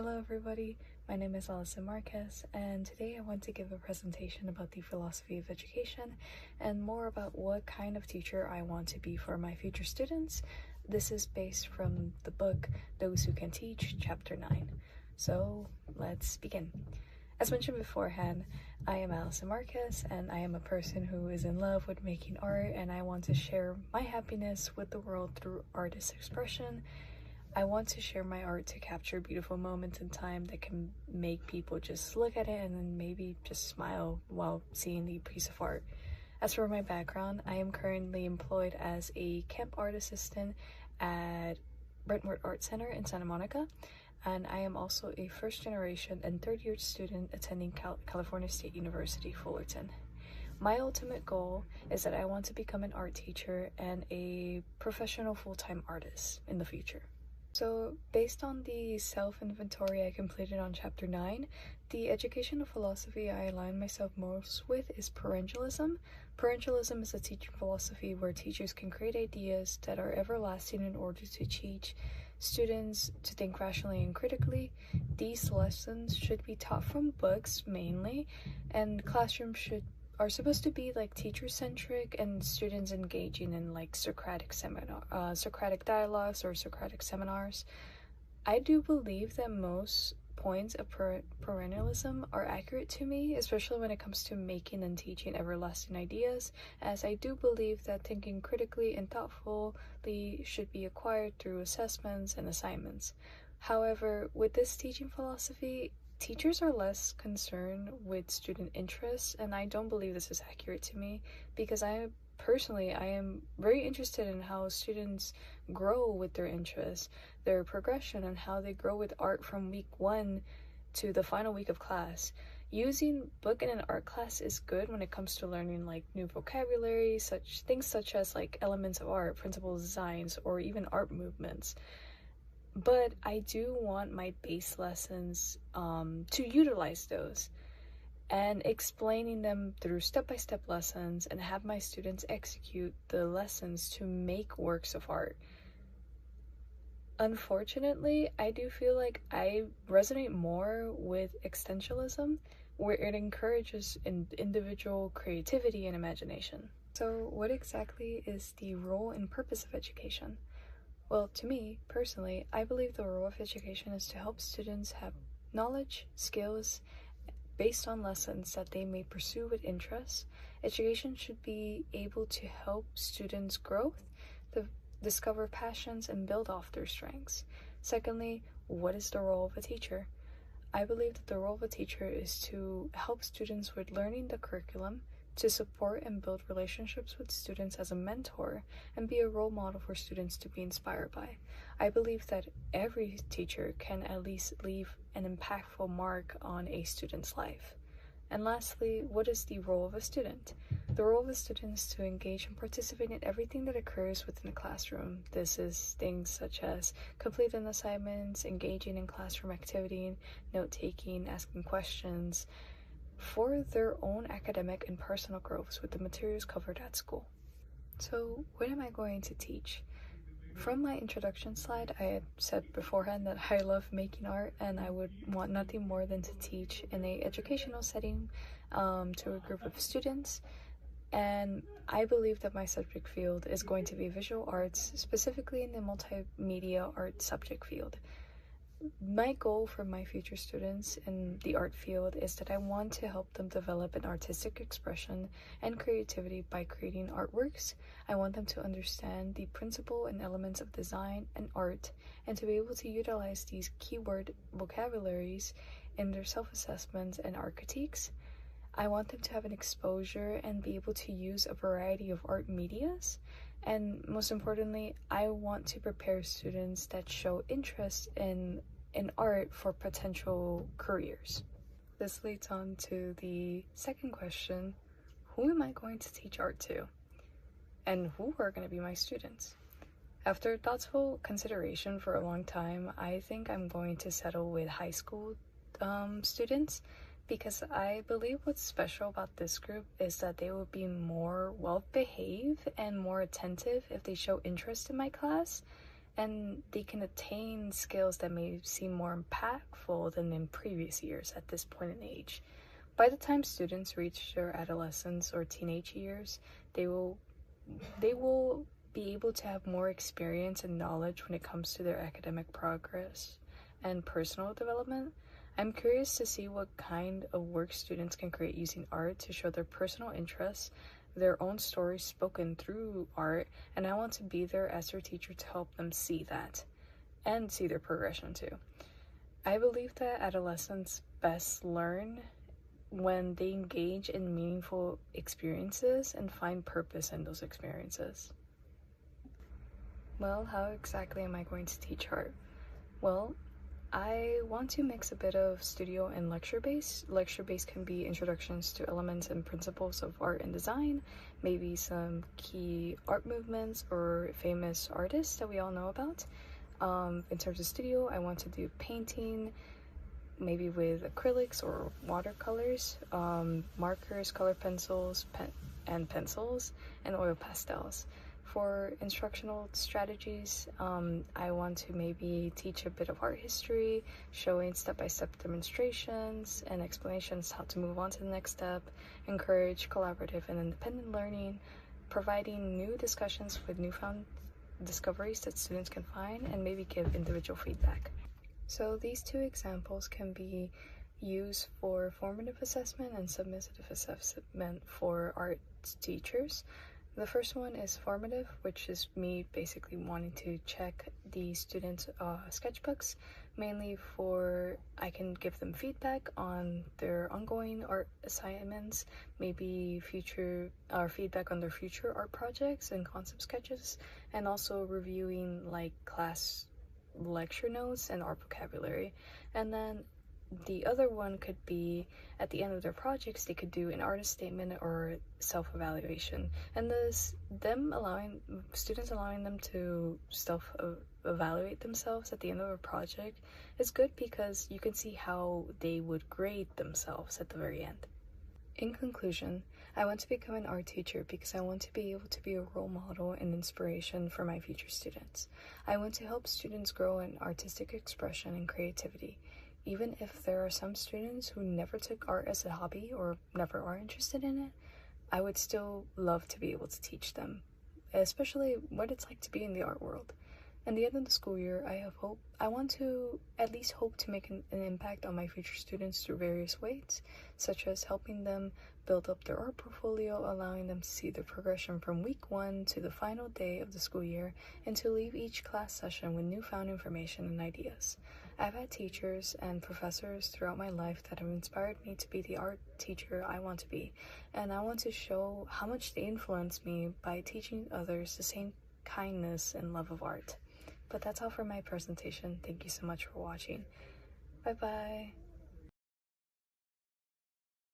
Hello everybody, my name is Alison Marquez, and today I want to give a presentation about the philosophy of education and more about what kind of teacher I want to be for my future students. This is based from the book Those Who Can Teach, Chapter 9. So let's begin. As mentioned beforehand, I am Alison Marquez, and I am a person who is in love with making art, and I want to share my happiness with the world through artist expression. I want to share my art to capture beautiful moments in time that can make people just look at it and then maybe just smile while seeing the piece of art. As for my background, I am currently employed as a camp art assistant at Brentwood Art Center in Santa Monica, and I am also a first generation and third year student attending California State University, Fullerton. My ultimate goal is that I want to become an art teacher and a professional full-time artist in the future. So, based on the self-inventory I completed on Chapter 9, the educational philosophy I align myself most with is parentialism. Parentialism is a teaching philosophy where teachers can create ideas that are everlasting in order to teach students to think rationally and critically. These lessons should be taught from books mainly, and classrooms are supposed to be like teacher-centric and students engaging in like Socratic dialogues or Socratic seminars. I do believe that most points of perennialism are accurate to me, especially when it comes to making and teaching everlasting ideas, as I do believe that thinking critically and thoughtfully should be acquired through assessments and assignments. However, with this teaching philosophy, teachers are less concerned with student interests, and I don't believe this is accurate to me because I am very interested in how students grow with their interests, their progression, and how they grow with art from week 1 to the final week of class. Using book in an art class is good when it comes to learning like new vocabulary, such as like elements of art, principles, designs, or even art movements. But I do want my base lessons to utilize those and explaining them through step-by-step lessons and have my students execute the lessons to make works of art. Unfortunately, I do feel like I resonate more with existentialism, where it encourages individual creativity and imagination. So what exactly is the role and purpose of education? Well, to me, personally, I believe the role of education is to help students have knowledge, skills, based on lessons that they may pursue with interest. Education should be able to help students' growth, discover passions, and build off their strengths. Secondly, what is the role of a teacher? I believe that the role of a teacher is to help students with learning the curriculum, to support and build relationships with students as a mentor, and be a role model for students to be inspired by. I believe that every teacher can at least leave an impactful mark on a student's life. And lastly, what is the role of a student? The role of a student is to engage and participate in everything that occurs within the classroom. This is things such as completing assignments, engaging in classroom activity, note-taking, asking questions, for their own academic and personal growth with the materials covered at school. So what am I going to teach? From my introduction slide, I had said beforehand that I love making art and I would want nothing more than to teach in an educational setting to a group of students. And I believe that my subject field is going to be visual arts, specifically in the multimedia art subject field. My goal for my future students in the art field is that I want to help them develop an artistic expression and creativity by creating artworks. I want them to understand the principle and elements of design and art and to be able to utilize these keyword vocabularies in their self-assessments and art critiques. I want them to have an exposure and be able to use a variety of art medias. And most importantly, I want to prepare students that show interest in art for potential careers. This leads on to the second question: who am I going to teach art to? And who are going to be my students? After thoughtful consideration for a long time, I think I'm going to settle with high school students, because I believe what's special about this group is that they will be more well-behaved and more attentive if they show interest in my class. and they can attain skills that may seem more impactful than in previous years at this point in age. By the time students reach their adolescence or teenage years, they will be able to have more experience and knowledge when it comes to their academic progress and personal development. I'm curious to see what kind of work students can create using art to show their personal interests, their own stories spoken through art, and I want to be there as their teacher to help them see that and see their progression too. I believe that adolescents best learn when they engage in meaningful experiences and find purpose in those experiences. Well, how exactly am I going to teach art? Well, I want to mix a bit of studio and lecture-based. Lecture-based can be introductions to elements and principles of art and design, maybe some key art movements or famous artists that we all know about. In terms of studio, I want to do painting, maybe with acrylics or watercolors, markers, color pencils, and pencils, and oil pastels. For instructional strategies, I want to maybe teach a bit of art history, showing step-by-step demonstrations and explanations how to move on to the next step, encourage collaborative and independent learning, providing new discussions with newfound discoveries that students can find, and maybe give individual feedback. So these two examples can be used for formative assessment and submissive assessment for art teachers. The first one is formative, which is me basically wanting to check the students' sketchbooks, mainly for I can give them feedback on their ongoing art assignments, maybe feedback on their future art projects and concept sketches, and also reviewing like class lecture notes and art vocabulary. And then the other one could be at the end of their projects, they could do an artist statement or self-evaluation. And students allowing them to self-evaluate themselves at the end of a project is good because you can see how they would grade themselves at the very end. In conclusion, I want to become an art teacher because I want to be able to be a role model and inspiration for my future students. I want to help students grow in artistic expression and creativity. Even if there are some students who never took art as a hobby or never are interested in it, I would still love to be able to teach them, especially what it's like to be in the art world. In the end of the school year, I want to at least hope to make an impact on my future students through various ways, such as helping them build up their art portfolio, allowing them to see the progression from week 1 to the final day of the school year, and to leave each class session with newfound information and ideas. I've had teachers and professors throughout my life that have inspired me to be the art teacher I want to be, and I want to show how much they influenced me by teaching others the same kindness and love of art. But that's all for my presentation. Thank you so much for watching. Bye bye.